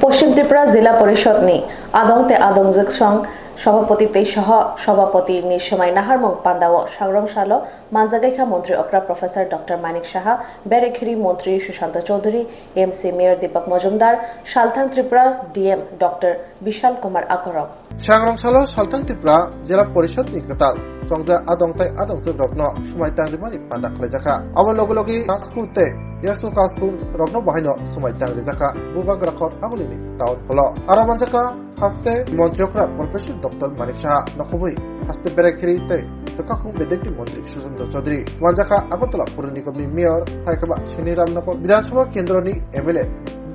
পশ্চিম ত্রিপুরা জেলা পরিষদ নি আদংতে আদংজক সং সভাপতি সহ সভাপতি নি সময় নাহারমং পান্দাও সংগ্রামশাল মানজাগাইখা মন্ত্রী অক্রা প্রফেসর ডক্টর মানিক সাহা বেরেখিরি মন্ত্রী সুশান্ত চৌধুরী এমসি মেয়র দীপক মজুমদার সালথাং ত্রিপুরা ডিএম ডক্টর বিশাল কুমার আকরক সংগ্রামশাল সালথাং ত্রিপুরা জেলা পরিষদ নি গতাল সংজা আদংতাই আদংজক রত্ন সময় তাংরিমানি পান্ডা খালাইজাখা আবার লগে লগে কাসকুতে ইয়াসু কাসকু রত্ন বাহাইন সময় তাংরিজাখা বুবাগ রাখর আগুলিনি তাওন হলো আরা মানজাকা হাসতে মন্ত্রকরা প্রফেসর ডক্টর মানিক সাহা নখবই হাসতে বেরেখিরি তে টকাকুং বেদেকটি মন্ত্রী সুশান্ত চৌধুরী মানজাকা আগরতলা পুর নিগমনি মেয়র হাইকাবা শনিরামনগর বিধানসভা কেন্দ্রনি এমএলএ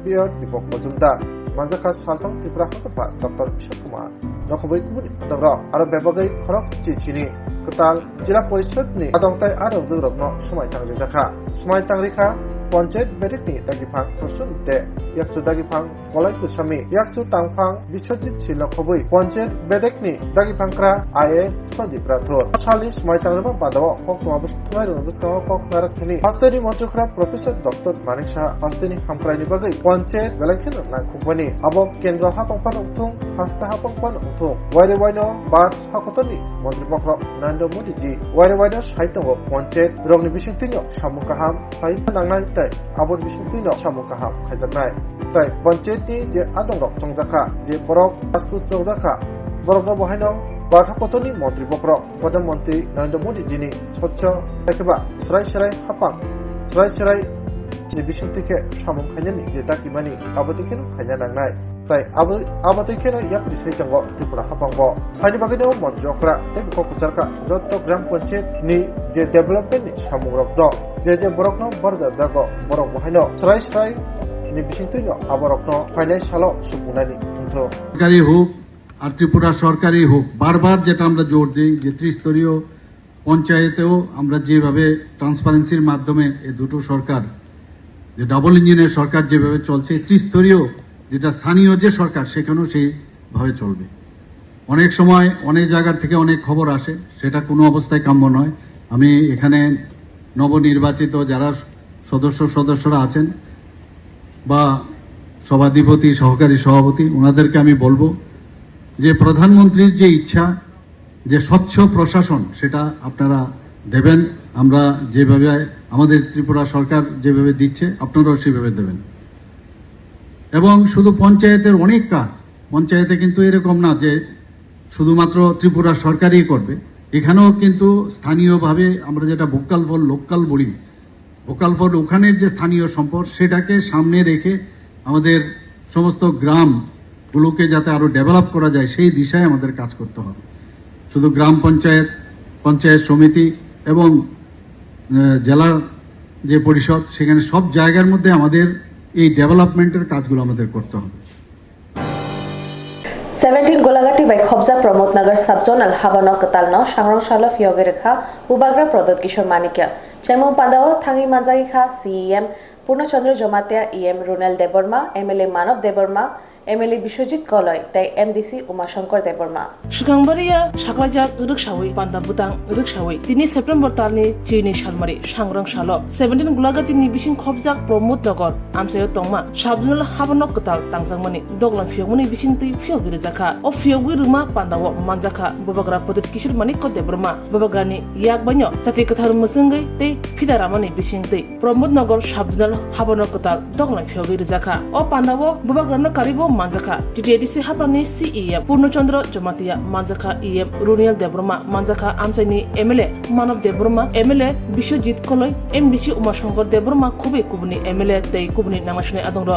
মেয়র দীপক মজুমদার মানজাকা সালথাং ত্রিপুরা হাকপা ডক্টর বিশাল কুমার নখবই কুমনি দগ্র আর বেবগাই খরক চিচিনি কতাল জেলা পরিষদ নি আদংতাই আদংজক রত্ন সময় তাংরিজাখা সময় তাংরিখা পঞ্চায়েত বেরেকনি দাগিফাং প্রশ্ন দে ইয়াকচু দাগিফাং কলাই কুসামি ইয়াকচু তাংফাং বিশ্বজিৎ ছিল খবই পঞ্চায়েত বেদেকনি দাগিফাংক্রা আইএস সদীপ রাথোর সালি সময় তাংরিমা বাদাও কোকতমা বস্তমাই রুবসকাও cock নারাকথনি হাস্তেনি মন্ত্রকরা professor doctor Manik Saha হাস্তেনি হামক্রাইনি বাগৈ পঞ্চায়েত বেলাইখিন না খুবনি আবো কেন্দ্র হাপংপান উঠুং হাস্তা হাপংপান উঠুং ওয়াইরে ওয়াইনো বার হাকতনি মন্ত্রী বক্র নরেন্দ্র মোদী জি ওয়াইরে ওয়াইনো সাহিত্য পঞ্চায়েত রংনি বিশিংতিনো সামুকাহাম ফাই নাংনাই আবর বিশুদ্ধ সামুকাহাম খাইজানাই তাই পঞ্চায়েতনি যে আদং রক চংজাখা যে বরক রাজকু চংজাখা বরক বহাইন বারথাকতনি মন্ত্রী বক্রক প্রধানমন্ত্রী নরেন্দ্র মোদী জিনি স্বচ্ছ একেবা সরাই সরাই হাপাং সরাই সরাই ni বিশুদ্ধকে সামুং খাইজানি যে তাকিমানি আবতিকেন খাইজানাংনাই তাই আবতিকেন ইয়াক বিষয় চঙ্গ ত্রিপুরা হাপাংব ফাইনি বাগিনো মন্ত্রী অক্রা তে কোকচারকা যত গ্রাম পঞ্চায়েত নি যে ডেভেলপমেন্ট ni সামুং রক দ যে বরকনো বরজা জাগ বরক বহাইনো সরাই সরাই ni বিশুদ্ধ আবরকনো ফাইনাল সালো সুপুনানি উঠো সরকারি হোক আর ত্রিপুরা সরকারি হোক বারবার যেটা আমরা জোর দিই যে ত্রিস্তরীয় পঞ্চায়েতেও আমরা যেভাবে ট্রান্সপারেন্সির মাধ্যমে এই দুটো সরকার যে ডাবল ইঞ্জিনের সরকার যেভাবে চলছে ত্রিস্তরীয় যেটা স্থানীয় যে সরকার সেখানেও সেইভাবে চলবে অনেক সময় অনেক জায়গার থেকে অনেক খবর আসে সেটা কোনো অবস্থায় কাম্য নয় আমি এখানে নবনির্বাচিত যারা সদস্যরা আছেন বা সভাধিপতি সহকারী সভাপতি ওনাদেরকে আমি বলবো যে প্রধানমন্ত্রীর যে ইচ্ছা যে স্বচ্ছ প্রশাসন সেটা আপনারা দেবেন আমরা যেভাবে আমাদের ত্রিপুরা সরকার যেভাবে দিচ্ছে আপনারাও সেভাবে দেবেন এবং শুধু পঞ্চায়েতের অনেক কাজ পঞ্চায়েতে কিন্তু এরকম না যে শুধুমাত্র ত্রিপুরা সরকারই করবে এখানেও কিন্তু স্থানীয়ভাবে আমরা যেটা ভোকাল ফর লোকাল বলি ভোকাল ফর ওখানের যে স্থানীয় সম্পদ সেটাকে সামনে রেখে আমাদের সমস্ত গ্রামগুলোকে যাতে আরো ডেভেলপ করা যায় সেই দিশায় আমাদের কাজ করতে হবে শুধু গ্রাম পঞ্চায়েত পঞ্চায়েত সমিতি এবং জেলা যে পরিষদ সেখানে সব জায়গার মধ্যে আমাদের এই ডেভেলপমেন্টের কাজগুলো আমাদের করতে হবে 17 গোলাঘাটি বাই খবজা প্রমোদ নগর সাবজোনাল হাবানো কতালন সংগ্রামশাল ফিয়গে রেখা উবাগ্রা প্রদত্ত কিশোর মানিকিয়া চেমং পান্দাও থাঙ্গি মানজাগিখা CM Purnachandra Jamatia EM Runel Debbarma MLA Manab Debbarma MLA Biswajit Kalai তাই এমডিসি উমাশঙ্কর দেববর্মা সুগাংবারিয়া সাকলাজাক রুকসাওই পান্ডা বুতাং রুকসাওই 3 সেপ্টেম্বর তালনি চিনি সালমারি সংগ্রামশাল 17 গোলাঘাটিনি বিশিং খবজাক প্রমোদ নগর আমসায় তংমা সাবজুনাল হাবানক কতাল তাংজাংমানি দগলাম ফিয়গমনি বিশিং তৈ ফিয়গিরি জাখা ও ফিয়গি রুমা পান্দাও মানজাখা ববাগ্রা পদত কিশোর মানিক ক দেববর্মা ববাগ্রানি ইয়াক বান্য জাতি কথার মসঙ্গৈ তৈ ফিদারামানি বিশিং তৈ প্রমোদ নগর সাবজুনাল হাবানক কতাল দগলাম ফিয়গিরি জাখা ও পান্দাও ববাগ্রানো Karib মানজাখা TTADC হাপানি CM Purnachandra Jamatia মানজাখা EM Runial Debbarma মানজাখা আমসাইনি MLA Manab Debbarma MLA Biswajit Kalai MDC Umashankar Debbarma খুবই কুবনি এমএলএ তৈ কুবনি নামাশনে আদং র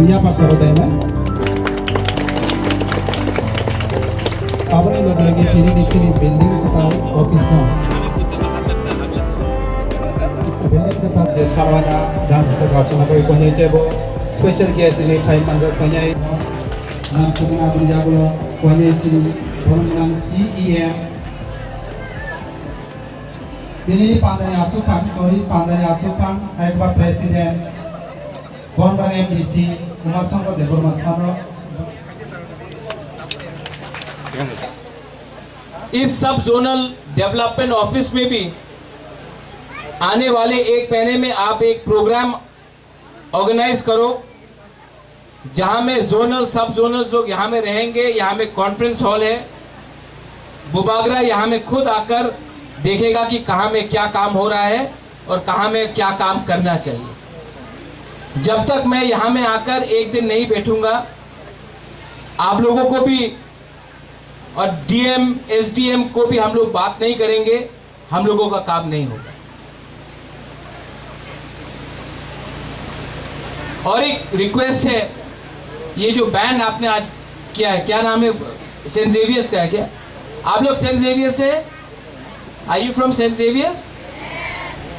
Iya Pak Karodena. Abang लोग लगे kiri di sini building kita office na. Building kita desa mana dan sesuatu nak kau punya itu special guest ini kaya manjat punya. Nam semua abang jago punya itu orang CEM. Ini pandai asupan, sorry pandai asupan, ayah Presiden. Bonbang MDC, Umasongko Debormasano. इस सब zonal development office में भी आने वाले एक महीने में आप एक प्रोग्राम ऑर्गेनाइज करो जहां में जोनल सब जोनल लोग यहाँ में रहेंगे। यहाँ में कॉन्फ्रेंस हॉल है। बुबागरा यहाँ में खुद आकर देखेगा कि कहाँ में क्या काम हो रहा है और कहाँ में क्या काम करना चाहिए। जब तक मैं यहाँ में आकर एक दिन नहीं बैठूंगा, आप लोगों को भी और डीएम एसडीएम को भी हम लोग बात नहीं करेंगे, हम लोगों का काम नहीं होगा। और एक रिक्वेस्ट है, ये जो बैंड आपने आज किया है, क्या नाम है? सेंट जेवियर्स का है क्या? आप लोग सेंट जेवियर्स से? Are you from saint Xavier's?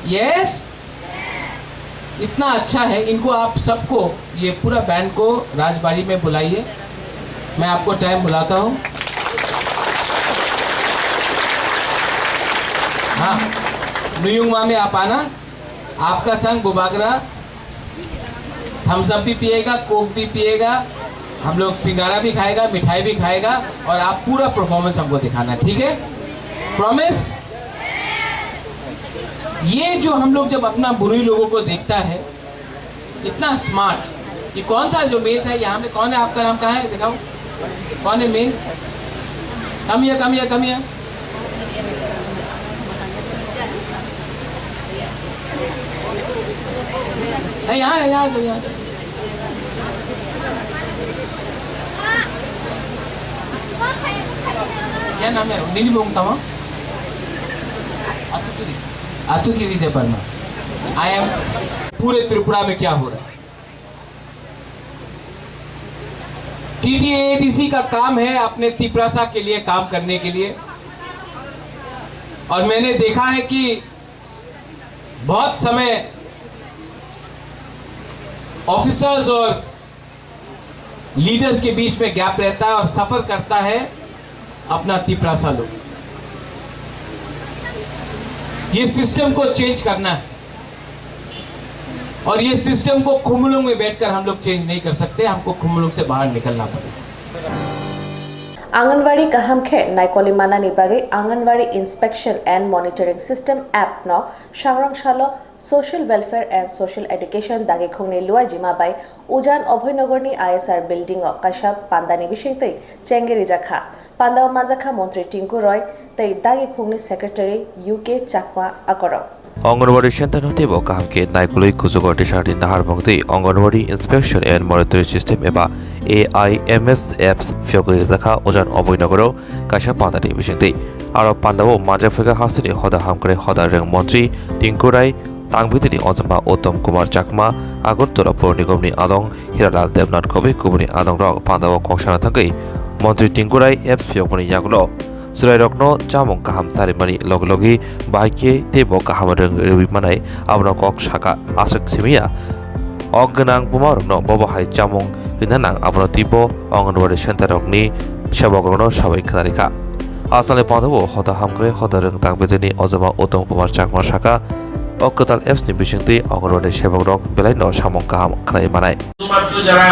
Yes. इतना अच्छा है। इनको आप सबको, ये पूरा बैंड को राजबाड़ी में बुलाइए। मैं आपको टाइम बुलाता हूँ। हाँ, नुयुंगमा में आप आना। आपका संग बुबागरा थम्सअप भी पिएगा, कोक भी पिएगा, हम लोग सिंगारा भी खाएगा, मिठाई भी खाएगा और आप पूरा परफॉर्मेंस हमको दिखाना, ठीक है? प्रॉमिस? ये जो हम लोग जब अपना बुरी लोगों को देखता है, इतना स्मार्ट। ये कौन था जो मेन था यहाँ में? कौन है? आपका नाम कहाँ है? दिखाओ कौन है मेन? कम हिया यहाँ है, यहाँ क्या नाम है? नीली बोंगता हूँ आतुकिरी दे परमा। आई एम पूरे त्रिपुरा में क्या हो रहा है। TTADC का काम है अपने तिपरासा के लिए काम करने के लिए। और मैंने देखा है कि बहुत समय ऑफिसर्स और लीडर्स के बीच में गैप रहता है और सफर करता है अपना तिपरासा लोग। ये सिस्टम को चेंज करना है और ये सिस्टम को खुमलुंग में बैठकर हम लोग चेंज नहीं कर सकते। हमको खुमलुंग से बाहर निकलना पड़ेगा। Anganwadi kaham khe naikoli mana ni bagai anganwadi inspection and monitoring system app no Swrangchati social welfare and social education dagi khungni luai jima bai ujan obhoynagar ni ISR building o kaisa pandani bisingtei chengeri jakha pandao manjakha mantri Tinku Roy tei dagi khungni secretary UK Chakma akoro anganwadi centre হতে কাহামকে নাইকুলই কুজগর টিশার্টি নাহার ভক্তি anganwadi inspection and monitoring system এবা AIMS apps ফিয়গরি জাখা ওজান অবৈনগরও কাশা পান্দাটি বিশিংতি আর পান্দাও মাজাফিকা হাসিনি হদা হামকরে হদা রেং মন্ত্রী টিঙ্কু রায় তাংবিতিনি অজম্বা উত্তম কুমার চাকমা আগরতলা পৌর নিগমনি আদং হিরালাল দেবনাথ কবি কুবনি আদং রক পান্দাও কংসানা থাকি মন্ত্রী টিঙ্কু রায় apps ফিয়গনি ইয়াগুলো Surai Rokno Jamong Kaham Sarimani Loglogi Baike Tebo Kahamarang Rimanai Abno Kok Shaka Asak Simia Oganang Bumarno Bobahai Jamong Rinanang Abno Tipo Onganwari Shantarokni Shabogono Shawai Kanarika Asale Padawo Hota Hamgre Hodarang Tagbetini Ozama Otom Kumar Chakma Shaka Okatal Epsni Bishingti Onganwari Shabogok Belaino Shamong Kaham Kanai Manai শুধুমাত্র যারা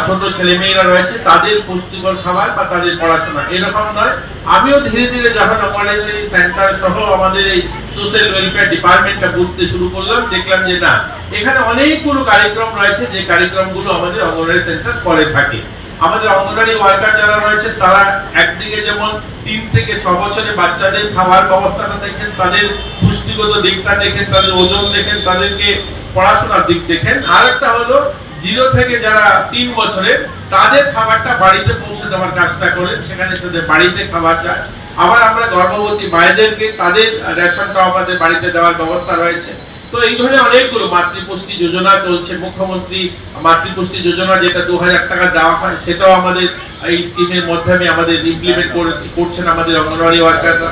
ছোট ছেলেমেয়েরা রয়েছে তাদের পুষ্টিকর খাবার বা তাদের পড়াশোনা এরকম নয়। আমিও ধীরে ধীরে যখন অঙ্গনওয়াড়ি সেন্টার সহ আমাদের এই সোশ্যাল ওয়েলফেয়ার ডিপার্টমেন্টটা বুঝতে শুরু করলাম, দেখলাম যে না, এখানে অনেকগুলো কার্যক্রম রয়েছে যে কার্যক্রমগুলো আমাদের অঙ্গনওয়াড়ি সেন্টার করে থাকে। আমাদের অঙ্গনওয়াড়ি ওয়ার্কার যারা রয়েছে তারা একদিকে যেমন 3 থেকে 6 বছরের বাচ্চাদের খাবার ব্যবস্থাটা দেখেন, তাদের পুষ্টিগত দিকটা দেখেন, তাদের ওজন দেখেন, তাদেরকে পড়াশোনার দিক দেখেন। আরেকটা হলো 0 থেকে যারা 3 বছরের তাদের খাবারটা বাড়িতে পৌঁছে দেওয়ার কাজটা করেন, সেখানে তাদের বাড়িতে খাবার যায়। আবার আমরা গর্ভবতী মায়েদেরকে তাদের রেশনটাও আমাদের বাড়িতে দেওয়ার ব্যবস্থা রয়েছে। তো এই ধরনের অনেকগুলো মাতৃপুষ্টি যোজনা চলছে, মুখ্যমন্ত্রী মাতৃপুষ্টি যোজনা যেটা 2000 টাকা দেওয়া হয়, সেটাও আমাদের এই স্কিমের মাধ্যমে আমাদের ইমপ্লিমেন্ট করছেন আমাদের anganwadi ওয়ার্কাররা।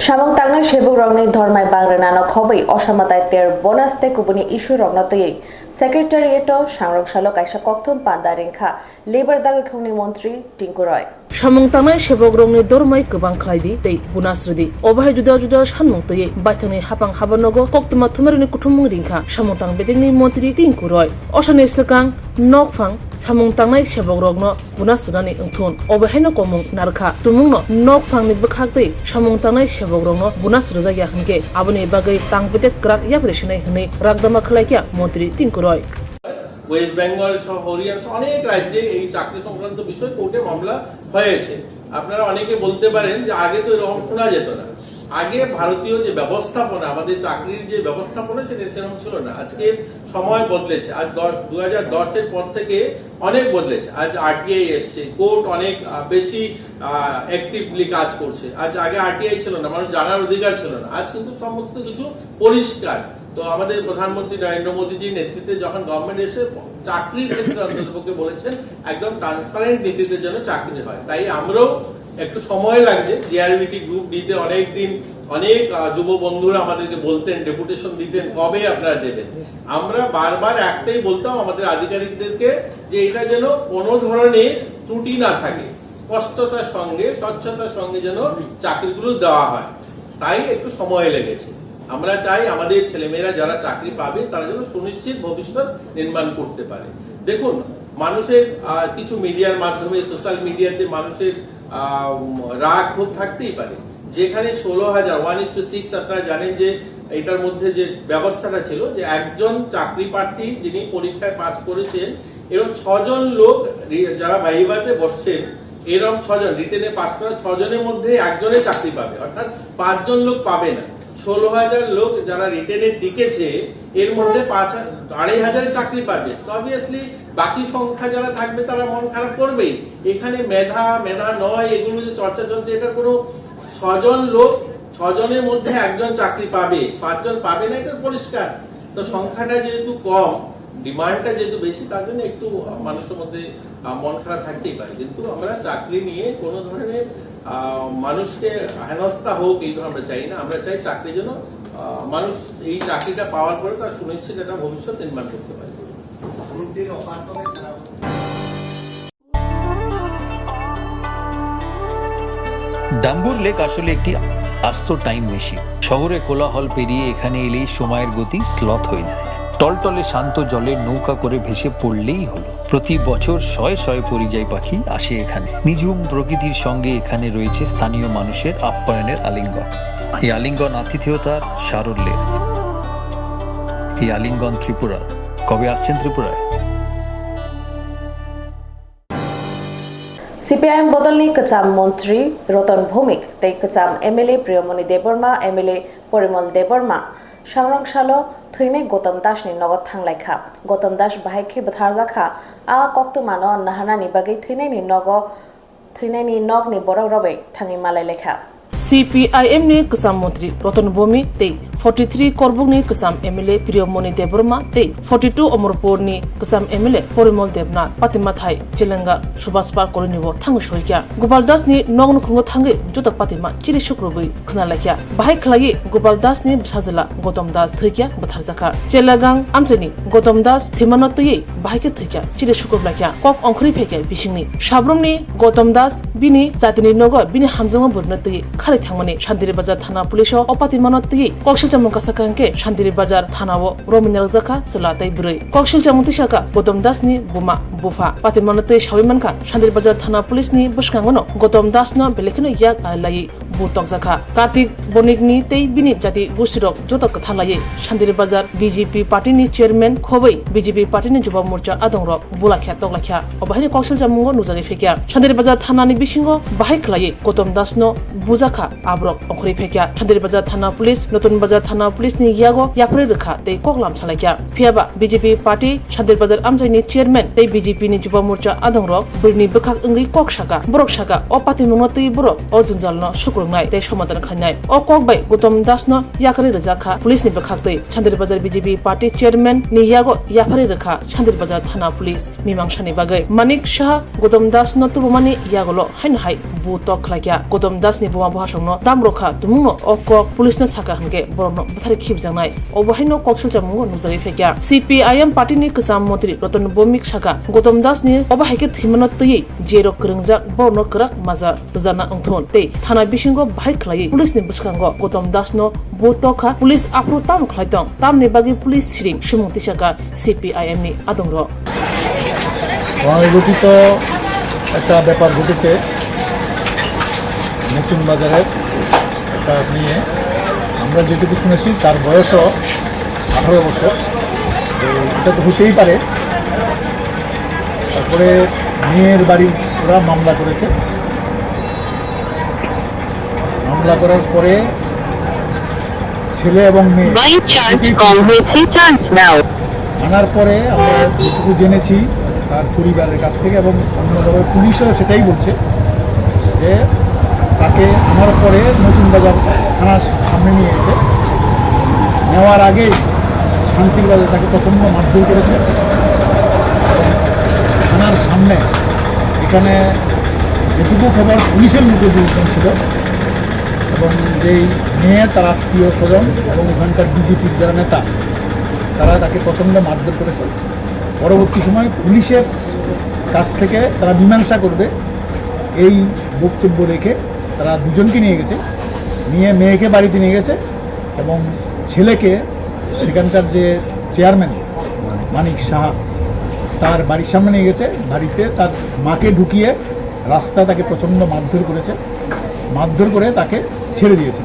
Samang tangnai shebuk rongni dhormai bangrena no khobai osamatai ter bonaste kubuni issue rognatei secretariat Swrangchati kaisa Koktwma pandaringkha labor dagi khungni montri Tinku Roy Samang tangnai shebuk rongni dhormai kubang khlaidi tei bunasridi obhai juda juda sanmung tei baithani hapang habanogo Koktwma thumarini kuthumung ringkha samang tang bedingni montri Tinku Roy osani sekang nokfang samung tangnai shebuk rogno bunasrani engthun obhaino komung narkha tumungno nokfangni bkhaktai samung tangnai shebuk rogno bunasrja ya hingke aboni bagai tangpete krak yapreshnai hne ragdama khlaikya montri Tinku Roy West Bengal সহ হরিয়ানা অনেক রাজ্যে এই চাকরি সংক্রান্ত বিষয় কোর্টে মামলা হয়েছে। আপনারা অনেকে বলতে পারেন যে আগে তো এরকম শোনা যেত না, আগে ভারতীয় যে ব্যবস্থাপনা, আমাদের চাকরির যে ব্যবস্থাপনা সেটা সেরকম ছিল না। আজকে সময় বদলেছে, আজ 2010-এর পর থেকে অনেক বদলেছে। আজ আরটিআই এসছে, কোর্ট অনেক বেশি অ্যাক্টিভলি কাজ করছে। আজ আগে আরটিআই ছিল না, মানুষ জানার অধিকার ছিল না, আজ কিন্তু সমস্ত কিছু পরিষ্কার। তো আমাদের প্রধানমন্ত্রী নরেন্দ্র মোদীজির নেতৃত্বে যখন গভর্নমেন্ট এসে চাকরির ক্ষেত্রে অন্ততপক্ষে বলেছেন একদম ট্রান্সপারেন্ট নীতিতে যেন চাকরি হয়, তাই আমরাও একটু সময় লাগছে। জিআরবিটি গ্রুপ দিতে অনেক দিন অনেক যুব বন্ধুরা আমাদেরকে বলতেন, ডেপুটেশন দিতেন, কবে আপনারা দেবেন। আমরা বারবার একটাই বলতাম আমাদের আধিকারিকদেরকে যে এটা যেন কোনো ধরনের ত্রুটি না থাকে, স্পষ্টতার সঙ্গে স্বচ্ছতার সঙ্গে যেন চাকরিগুলো দেওয়া হয়। তাই একটু সময় লেগেছে। আমরা চাই আমাদের ছেলেমেয়েরা যারা চাকরি পাবে তারা যেন সুনিশ্চিত ভবিষ্যৎ নির্মাণ করতে পারে। দেখুন, মানুষের কিছু মিডিয়ার মাধ্যমে, সোশ্যাল মিডিয়াতে মানুষের রাগ ক্ষোভ থাকতেই পারে। যেখানে 16,000 1:6 আপনারা জানেন যে এটার মধ্যে যে ব্যবস্থাটা ছিল যে একজন চাকরি প্রার্থী যিনি পরীক্ষায় পাস করেছেন, এরকম 6 জন লোক যারা ভাইভাতে বসছেন, এরকম 6 জন রিটেনে পাস করা 6 জনের মধ্যে একজনে চাকরি পাবে, অর্থাৎ 5 জন লোক পাবে না। 16,000 লোক যারা রিটেনে টিকেছে এর মধ্যে 2,500 চাকরি পাবে। অবভিয়াসলি বাকি সংখ্যা যারা থাকবে তারা মন খারাপ করবেই। এখানে মেধা নয় এগুলো যে চর্চা চলছে, এটা কোনো 6 জন লোক 6 জনের মধ্যে একজন চাকরি পাবে, 5 জন পাবে না, এটা পরিষ্কার। তো সংখ্যাটা যেহেতু কম, ডিমান্ডটা যেহেতু বেশি, তার জন্য একটু মানুষের মধ্যে মন খারাপ থাকতেই পারে। কিন্তু আমরা চাকরি নিয়ে কোনো ধরনের মানুষকে হেনস্থা হোক এই আমরা চাই না। আমরা চাই চাকরির জন্য মানুষ এই চাকরিটা পাওয়ার পরে তার সুনিশ্চিত একটা ভবিষ্যৎ নির্মাণ করতে পারে। ডাম্বুর লেক আসলে একটি আস্ত টাইম মেশিন। শহরে কোলাহল পেরিয়ে এখানে এলেই সময়ের গতি স্লথ হয়ে যায়। টলটলে শান্ত জলে নৌকা করে ভেসে পড়লেই হলো। প্রতি বছর শয়ে শয়ে পরিযায়ী পাখি আসে এখানে। নিঝুম প্রকৃতির সঙ্গে এখানে রয়েছে স্থানীয় মানুষের আপ্যায়নের আলিঙ্গন। এই আলিঙ্গন আতিথেয়তার সারল্যের। এই আলিঙ্গন ত্রিপুরার। কবে আসছেন ত্রিপুরায়? CPIM বদলনি কচাম মন্ত্রী রতন ভৌমিক তৈ কচাম MLA প্রিয়মণি Debbarma MLA Parimal Debbarma Swrangchati थैनाय गौतम दासनि नगद थांलायखा गौतम दास बाहायखे बोथारजाखा Koktwma no nahanani bagै थैनायनि नगनि बरक रबै थाङै मालायलायखा CPIM ni Kasam Mantri Ratan Bhumi tei 43 Korbuk ni Kasam MLA Priyamoni Deborma tei 42 Omorpur ni Kasam MLA Porimol Debnath Patimathai Chilenga Subhas Park Korinibo Thangu Shoikya Gopal Das ni Nognu Khungo Thangi Jotak Patima Chiri Shukrobai Khnalakya Bahai Khlai Gopal Das ni Bsazala Gautam Das Thikya Batharjaka Chelagang Amchani Gautam Das Thimanotyi Bahai ke Thikya Chiri Shukrobakya Kok Ongkhri Pheke Bishingni Shabrumni Gautam Das Bini Zatini Nogo Bini Hamjama Burnatyi Khari थांमनि शान्तिरि बाजार थाना police अपाति मानतयै कौशल जामुं कासाकांके शान्तिरि बाजार थानाव रमिनाल जाखा चलातै बुरै कौशल जामुं तिसाका गौतम दासनि बुमा बुफा पाति मानतै साविमानखा शान्तिरि बाजार थाना पुलिसनि बुसकांगनो गौतम दासनो बेलेखनो याक आलायै बुतक जाखा कार्तिक बनिकनि तै बिनि जाति गुसिरक जतक थालायै शान्तिरि बाजार बीजेपी पार्टीनि चेयरमैन खबै बीजेपी पार्टीनि जुवा मोर्चा आदंरक बुलाख्या तगलाख्या अबाहिनि कौशल जामुंगो नुजारि फेक्या शान्तिरि बाजार थानानि बिसिंगो बाहाय खलायै गौतम दासनो बुजाखा आब्रक अंखरि फेक्या शान्तिरि बाजार थाना पुलिस नतुन बाजार Bazar Thana Police ni yago yapre rekha tei koklam chalakya phiaba BJP party Shandir Bazar Amjai ni chairman tei BJP ni Juba Morcha adongrok birni bekhak ngi kok shaka borok shaka o pati munotui borok o junjalno sukrungnai tei somadan khanai o kokbai Koktwma dasno yakre rejakha police ni bekhak tei Shandir Bazar BJP party chairman ni yago yapre rekha Shandir Bazar Thana Police mimangshani bagai Manik Shah Koktwma dasno tubumani yagolo hainhai buto khlakya Koktwma dasni buma bhashongno damrokha tumungno o kok police no saka hangke borokno buthari khibjangnai o bahaino koksul jamungo nujari fekya CPIM party ni kasam mantri Ratan Bomik Shaka Koktwma dasni obahaike thimano tei jero kringjak borno krak maza jana angthon tei thana bisingo bahai khlai police ni buskango Koktwma dasno butokha police apro tam khlaitong tamni bagi police siring sumungti shaka CPIM ni adongro গঠিত একটা ব্যাপার ঘটেছে নতুন বাজারের একটা নিয়ে আমরা যেটুকু শুনেছি তার বয়সও 18 বছর তো এটা তো হতেই পারে তারপরে মেয়ের বাড়ি ওরা মামলা করেছে মামলা করার পরে ছেলে এবং মেয়ে আনার পরে আমরা যেটুকু জেনেছি তার পরিবারের কাছ থেকে এবং অন্যভাবে পুলিশও সেটাই বলছে যে তাকে আনার পরে নতুন বাজার থানার সামনে নিয়ে গেছে নেওয়ার আগেই শান্তির বাজারে তাকে প্রচণ্ড মারধর করেছে থানার সামনে এখানে যেটুকু খবর পুলিশের মুখে দুজন ছিল এবং যেই মেয়ে তার আত্মীয় স্বজন এবং ওখানকার বিজেপির যারা নেতা তারা তাকে প্রচণ্ড মারধর করেছে পরবর্তী সময় পুলিশের কাছ থেকে তারা মীমাংসা করবে এই বক্তব্য রেখে তারা দুজনকে নিয়ে গেছে নিয়ে মেয়েকে বাড়িতে নিয়ে গেছে এবং ছেলেকে সেখানকার যে চেয়ারম্যান মানিক সাহা তার বাড়ির সামনে নিয়ে গেছে বাড়িতে তার মাকে ঢুকিয়ে রাস্তায় তাকে প্রচণ্ড মারধর করেছে মারধর করে তাকে ছেড়ে দিয়েছে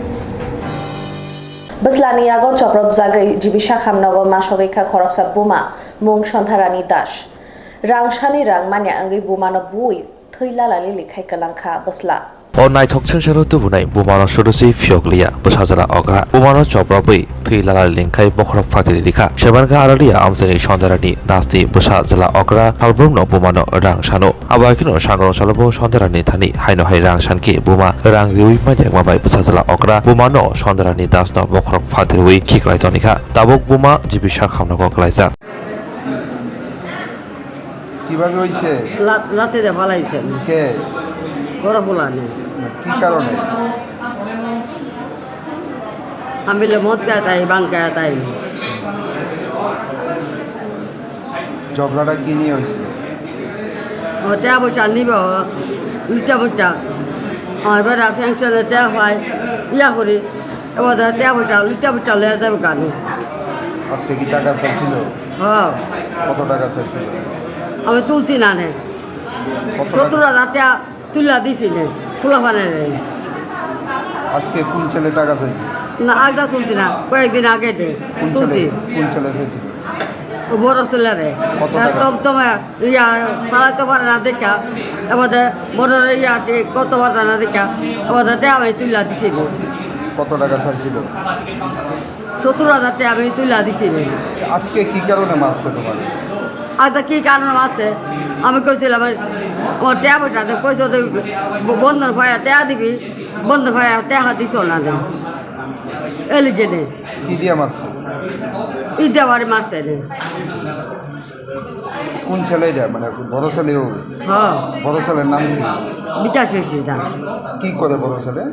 Beslani yago choprop jagai jibisha khamnago masogekha khoroksa buma mung Sontharani Das rangshani rangmanya angi bumano bui theilalali likhai kalangkha besla o naithokchen sharotu bunai bumano surusi fioklia busajala ogra bumano choprobui thilala lingkai bokhrok fatiri likha shebanka aralia amseni Sondarani Dasti busajala ogra halbrumno bumano rangshano abakino sangro chalobo Sondarani thani haino hai rangshanki buma rangriwi majak mabai busajala ogra bumano Sondarani Dasno bokhrok fatiri khiklai tonika tabok buma jibisha khamnago klaisa কিভাবে হইছে রাতে দে ফালাইছে কে ওরা ফুলানে কি কারণে আমি মদ খায় তাই বাং খায় তাই ঝগড়াটা কি নিয়ে হয়েছে ওটা বসা নিব উল্টা পুল্টা আমার বেড়া ফ্যাংশনে টা হয় ইয়া করি এবার টা বসা উল্টা পুল্টা লয়ে যাবে কানে আজকে কি টাকা চাইছিল হ্যাঁ কত টাকা চাইছিল আমি তুলছি না নে 70,000 টাকা তুলা দিছি নে খোলা ফানে আজকে কোন ছেলে টাকা চাইছে না আগা তুলছি না কয়েকদিন আগে তুলছি কোন ছেলে চাইছে বড় ছেলে রে তোমার ইয়া চালাইতে পারে না দেখা এবার বড় ইয়া কত পারে না দেখা এবার আমি তুলা দিছি নে কত টাকা চাইছিল 70,000 টাকা আমি তুলা দিছি নে আজকে কি কারণে মারছে তোমার আচ্ছা কী কারণ আছে আমি কইছিলাম আমার ট্যাব ওঠাতে কইস বন্ধন ভাইয়া ট্যা দিবি বন্ধন ভাইয়া ট্যাহা দিস না নে এলিগে নে কি দিয়ে মারছে ঈদে বাড়ি মারছে নে কোন ছেলে এটা মানে বড় ছেলে হবে হ্যাঁ বড় ছেলের নাম কি বিচার শেষটা কি করে বড় ছেলে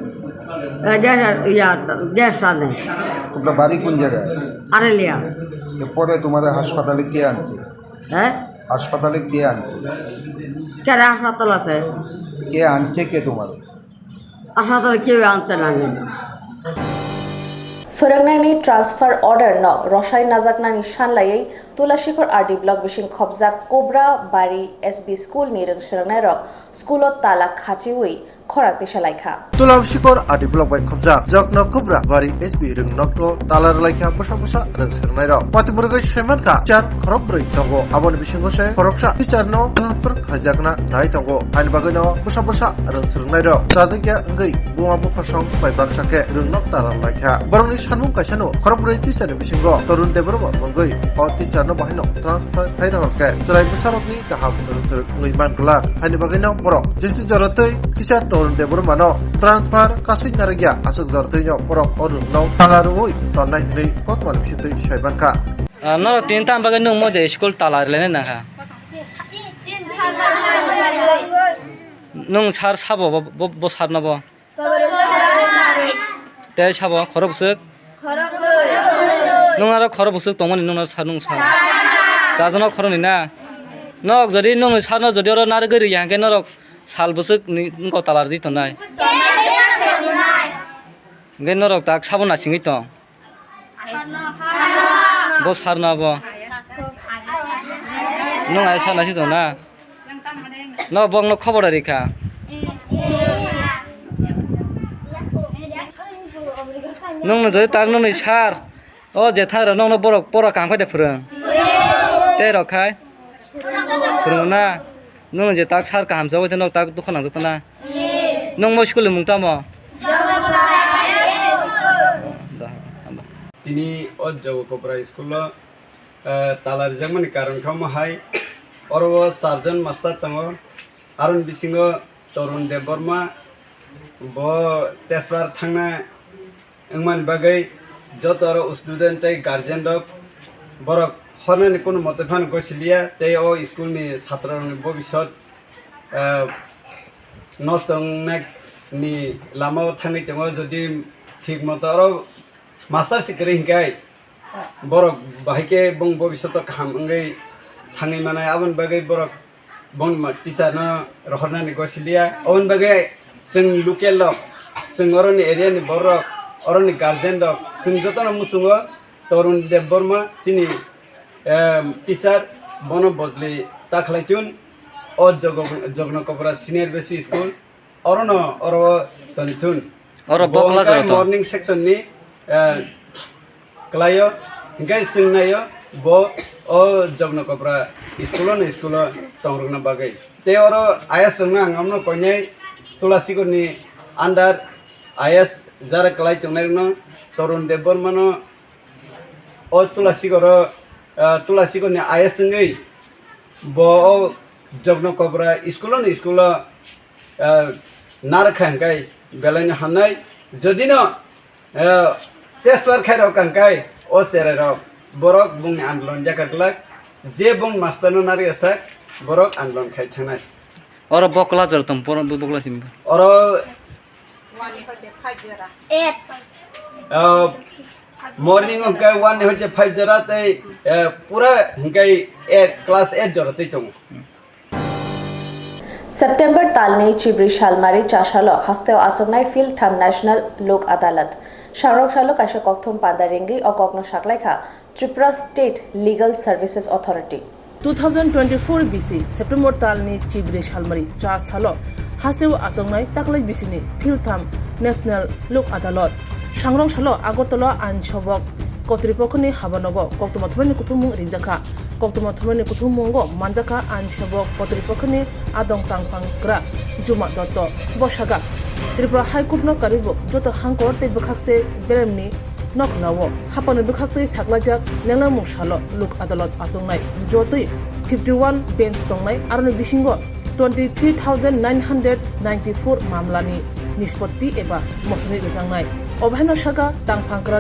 গ্যাস সাধে তোমরা বাড়ি কোন জায়গায় আরেলিয়া পরে তোমাদের হাসপাতালে কে আনছে হ্যাঁ হাসপাতালে কে আনছে কে হাসপাতাল আছে কে আনছে কে তোমার হাসপাতালে কেউ আনছে না Forangnani transfer order no Roshai Najaknani Shanlayai Tulashikor RD block bishin khobjak Cobra Bari SB school ni rang Shrangnai rok schoolot tala khachiwi খরাক দিশা লাইখা তুলাম শিকর আদি ব্লক বাই খবজা যত্ন কুবরা বাড়ি এসবি রং নক্ত তালার লাইখা বসা বসা রং সেরনাই র পাতিমুরগৈ সেমানকা চার খরব ব্রৈ তঙ্গ আবন বিসিংগসে খরকসা টিচার ন ট্রান্সফার খাইজাগনা নাই তঙ্গ আইন বাগৈ ন বসা বসা রং সেরনাই র রাজকিয়া অঙ্গৈ বুয়া বুফাসং বাইবার সাকে রং নক তালার লাইখা বরংনি সানমুং কাইসানো খরব ব্রৈ টিচার বিসিংগ তরুণ দেবরম মঙ্গৈ অ টিচার ন বাহিনো ট্রান্সফার খাইরা হরকে জরাই বসারকনি গাহাম রং সেরনাই মানগলা আইন বাগৈ ন বরক যেসি জরতৈ টিচার তরুণ দেবরম মানো ট্রান্সফার কাসুই নারগিয়া আসুক জরতৈ ন বরক অরুণ ন তালারুই তন্নাই হই কতমান বিসিতৈ সাইবানকা নর তিন তাম বাগে নং মজে স্কুল তালার লেনে না খা নং সার সাবো ব সার নব তে সাবো খর বসুক নং আর খর বসুক তমনি নং সার নং সার যাজন খর নি না নক যদি নং সার ন যদি আর নার গরি ইয়াকে নরক সাল বসুক নি তালার দি তো নাই গে নরক তাক সাবো না সিংই তো ব সার না ব নং আই সার নাসি তো না ন বং ন খবর রেখা নং যদি তাক নং সার ও জেঠার নং বরক পড়া কাম ফাইদে ফোরং তে রখাই ফোরং না নং যে তাক সার কাম যাবো ন তাক দোকান যেত না নং মো স্কুলে মুংটা ম তিনি কোকবরা স্কুল তালার যেমন কারণ খাই আর চারজন মাস্টার দङ আরন বিসিङ তরুণ দেববর্মা ব তেজপাर थांना एंगमान बागै যত আর স্টুডেন্ট তাই গার্জেন রক বরক হরনানি কোনো মতে ফান গছিলিয়া তাই ও স্কুলনি ছাত্রনি ভবিষ্যৎ নষ্ট নি লামাও থাङै দङ যদি ঠিক মতো আর মাস্টার সিকরি হিংকাই বরক বাহিকে বং ভবিষ্যৎ কাহাম অঙ্গै थाङै माने आबन बागै बरक बन टीचर न रहरनानि गसिलिया अबन बागै जों लोकेल लक जों अरनि एरियानि बरक अरनि गार्जेन लक जों जतन मुसुङो तरुण देबबर्मा सिनि टीचर बन बजलि ताखलाइचुन अ जगन कोकबरा सिनियर बेसि स्कुल अरन अर तनिथुन अर बकला जरत मर्निं सेक्सन नि क्लायो हिंगाय जों नायो ब ओ जगन कोकबरा स्कुल तंग्रगना बागै ते और आयस जोंना आंगमनो कन्याय तुलासिगुरनि अंडार आयस जारा क्लाय तंनायनो तरुण देबबर्मानो ओ तुलासिगुरनि आयस जोंयै ब ओ जगन कोकबरा स्कुल नारखांगाय बेलायनो हानाय जदिनो तेजपार खायराव कांकाय ओ सेराराव बरक बुं आंदोलन जाकागलाक जे बुं मास्टारनो नारि आसाक बरक आंदोलन खाय थांनाय और बकला जरतम पर बकला सिम और 8 मॉर्निंग हमकाय 1 होते 5 जरा तै पूरा हमकाय 8 क्लास 8 जरतै दङ सेप्टेम्बर तालनि चिब्री शालमारी चाशालो हास्तेव आचंनाय फिल्ड थाम नेशनल लोक अदालत सांग्रंशालो काशा कोक्थुम पादारेंगी और कोकनो शाकलाइखा Tripura State Legal Services Authority 2024 BC September तालनि चिब्री शालमारी चाशालो हास्तेव आचंनाय ताकलाय बिसिनि फिल्ड थाम नेशनल लोक अदालत सांग्रंशालो आगरतला आइन सबक কর্তৃপক্ষনি হাবানগ কোক্তমা থুমানি কুথুমুং রিজাখা কোক্তমা থুমানি কুথুমুঙ্গ মানজাখা আইন সেবক কর্তৃপক্ষনি আদং তাংফাংগ্রা জুমা দত্ত বসাগা ত্রিপুরা হাইকোর্ট ন কারিব যত হাংকর তে বখাকতে বেরেমনি নকলাও হাপানো বখাকতে সাকলাজাক লেংলা মুসালো লোক আদালত আচংনাই যতই 51 বেঞ্চ দংনাই আরনি বিসিঙ্গ 23,994 মামলানি নিষ্পত্তি এবা মসনি রেজাংনাই অভয়ন শাখা তাংফাংগ্রা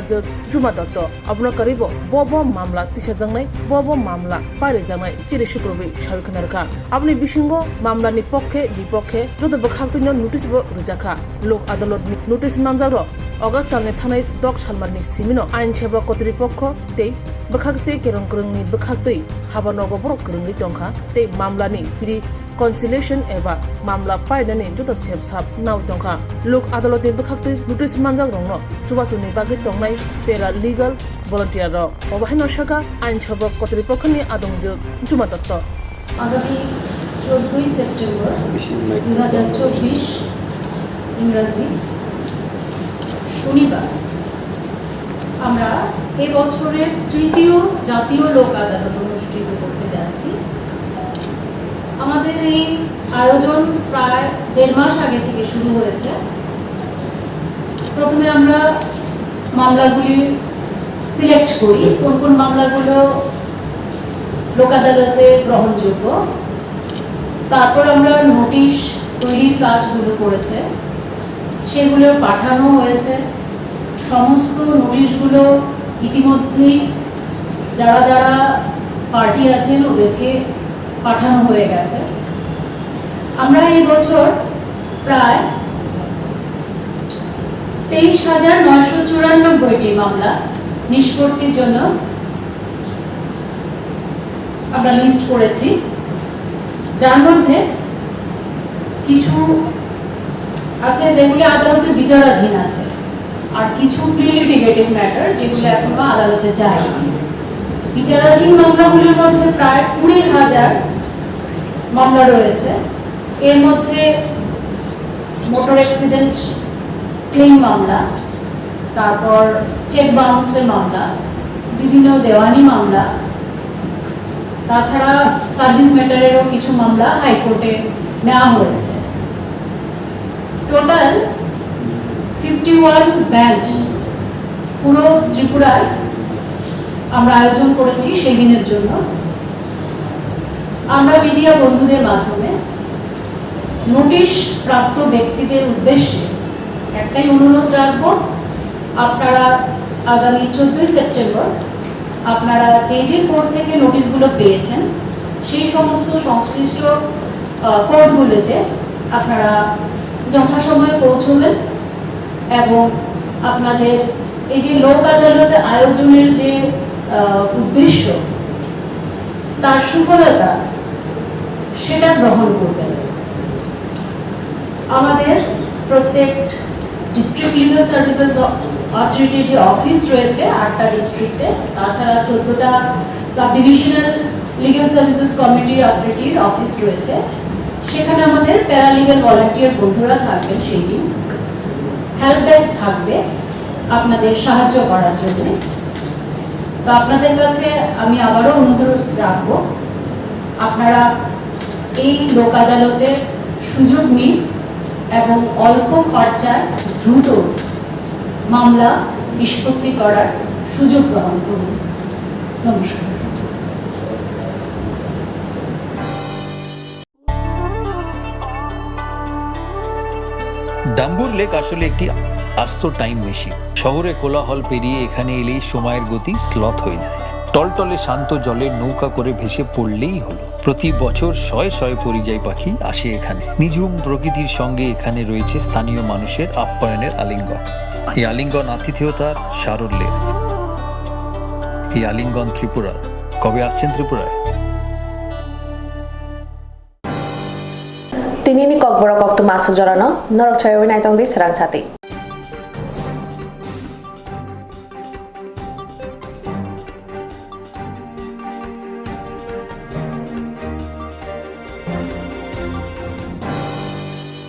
জুমা দত্ত অবন করিব বব মামলা তিসাজাংনাই বব মামলা পাইরেজাংনাই চিরে শুক্রবি সাবিখানারকা আপনি বিসিঙ্গ মামলানি পক্ষে বিপক্ষে যত বখাকতিন নোটিস রুজাখা লোক আদালত নোটিস মানজার অগস্ট তালনে থানাই দক সালমানি সিমিনো আইন সেবা কর্তৃপক্ষ তেই বখাকতে কেরং করংনি বখাকতৈ হাবানগ বরক করংনি টংখা তেই মামলানি ফ্রি কনসিলেশন এবা মামলা পাইনানি যত সেবসাব নাও টংখা লোক আদালতে বখাকতৈ নোটিস মানজাক রং চুবাচুনি বাকি টংনাই পেরা লিগাল ভলান্টিয়ার অবহেন শাখা আইন সেবা কর্তৃপক্ষনি আদংজক জুমা দত্ত আগামী 14 সেপ্টেম্বর 2024 ইংরাজি শনিবার আমরা এবছরের তৃতীয় জাতীয় লোক আদালত অনুষ্ঠিত করতে যাচ্ছি। আমাদের এই আয়োজন প্রায় 1.5 মাস আগে থেকে শুরু হয়েছে। প্রথমে আমরা মামলাগুলি সিলেক্ট করি, কোন কোন মামলাগুলো লোক আদালতে গ্রহণযোগ্য। তারপর আমরা নোটিশ তৈরির কাজগুলো করেছে, সেগুলো পাঠানো হয়েছে। সমস্ত নোটিশগুলো ইতিমধ্যেই যারা যারা পার্টি আছেন ওদেরকে পাঠানো হয়ে গেছে। আমরা এই বছর প্রায় 23,994টি মামলা নিষ্পত্তির জন্য আমরা লিস্ট করেছি, যার মধ্যে কিছু আছে যেগুলি আদালতে বিচারাধীন আছে, আর কিছু প্রিলিটিগেটিভ ম্যাটার যেগুলো এখনো আদালতে যায়নি। বিচারাধীন মামলাগুলির মধ্যে প্রায় 20,000 মামলা রয়েছে। এর মধ্যে মোটর অ্যাক্সিডেন্ট ক্লেম মামলা, তারপর চেক বাউন্সের মামলা, বিভিন্ন দেওয়ানি মামলা, তাছাড়া সার্ভিস ম্যাটারেরও কিছু মামলা হাইকোর্টে নেওয়া হয়েছে। টোটাল 51 বেঞ্চ পুরো ত্রিপুরায় আমরা আয়োজন করেছি সেই দিনের জন্য। আমরা মিডিয়া বন্ধুদের মাধ্যমে নোটিশ প্রাপ্ত ব্যক্তিদের উদ্দেশ্যে একটাই অনুরোধ রাখবো, আপনারা আগামী 14 সেপ্টেম্বর আপনারা যে যে কোর্ট থেকে নোটিশগুলো পেয়েছেন সেই সমস্ত সংশ্লিষ্ট কোর্টগুলোতে আপনারা যথাসময়ে পৌঁছবেন এবং আপনাদের এই যে লোক আদালত আয়োজনের যে উদ্দেশ্য তার সুফলতা সেটা গ্রহণ করবেন। আমাদের প্রত্যেক ডিস্ট্রিক্ট লিগাল সার্ভিসেস অথরিটির যে অফিস রয়েছে 8টা ডিস্ট্রিক্টে, তাছাড়া 14টা sub divisional legal services committee অথরিটির অফিস রয়েছে, সেখানে আমাদের প্যারালিগাল ভলান্টিয়ার বন্ধুরা থাকবেন। সেই দিন হেল্প ডেস্ক থাকবে আপনাদের সাহায্য করার জন্য। তো আপনাদের কাছে আমি আবারও অনুরোধ রাখবো, আপনারা এই লোক আদালতের সুযোগ নিন এবং অল্প খরচায় দ্রুত মামলা নিষ্পত্তি করার সুযোগ গ্রহণ করুন। নমস্কার। ডাম্বুর লেক আসলে একটি আস্ত টাইম মেশিন। শহরে কোলাহল পেরিয়ে এখানে এলেই সময়ের গতি স্লথ হয়ে যায়। টলটলে শান্ত জলে নৌকা করে ভেসে পড়লেই হলো। প্রতি বছর শয়ে শয়ে পরিযায়ী পাখি আসে এখানে। নিঝুম প্রকৃতির সঙ্গে এখানে রয়েছে স্থানীয় মানুষের আপ্যায়নের আলিঙ্গন। এই আলিঙ্গন আতিথেয়তার সারল্যের। এই আলিঙ্গন ত্রিপুরার। কবে আসছেন ত্রিপুরায়? Tinini Kokborok Koktwma Sujorano, Norok Chayo Winai Tongdi Swrangchati.